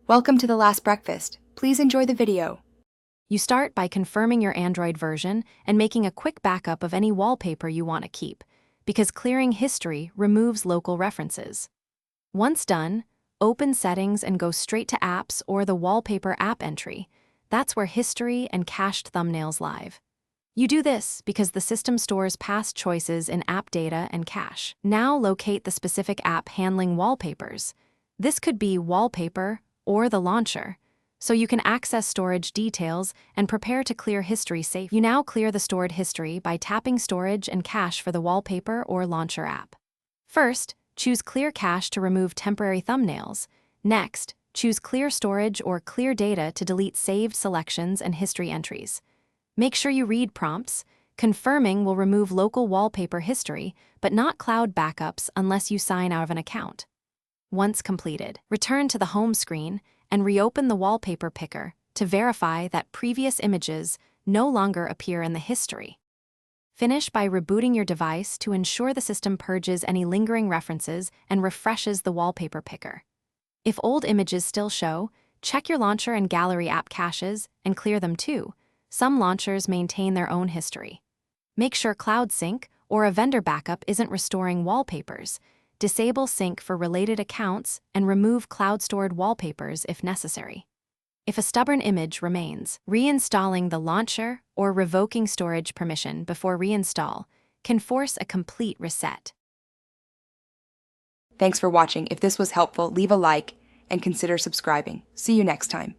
Welcome to the last breakfast. Please enjoy the video. You start by confirming your Android version and making a quick backup of any wallpaper you want to keep, because clearing history removes local references. Once done, open Settings and go straight to Apps or the Wallpaper app entry. That's where history and cached thumbnails live. You do this because the system stores past choices in app data and cache. Now locate the specific app handling wallpapers. This could be Wallpaper or the launcher, so you can access storage details and prepare to clear history safe. You now clear the stored history by tapping Storage and Cache for the Wallpaper or Launcher app. First, choose Clear Cache to remove temporary thumbnails. Next, choose Clear Storage or Clear Data to delete saved selections and history entries. Make sure you read prompts. Confirming will remove local wallpaper history, but not cloud backups unless you sign out of an account. Once completed, return to the home screen and reopen the wallpaper picker to verify that previous images no longer appear in the history. Finish by rebooting your device to ensure the system purges any lingering references and refreshes the wallpaper picker. If old images still show, check your launcher and gallery app caches and clear them too. Some launchers maintain their own history. Make sure Cloud Sync or a vendor backup isn't restoring wallpapers. Disable sync for related accounts and remove cloud-stored wallpapers if necessary. If a stubborn image remains, reinstalling the launcher or revoking storage permission before reinstall can force a complete reset. Thanks for watching. If this was helpful, leave a like and consider subscribing. See you next time.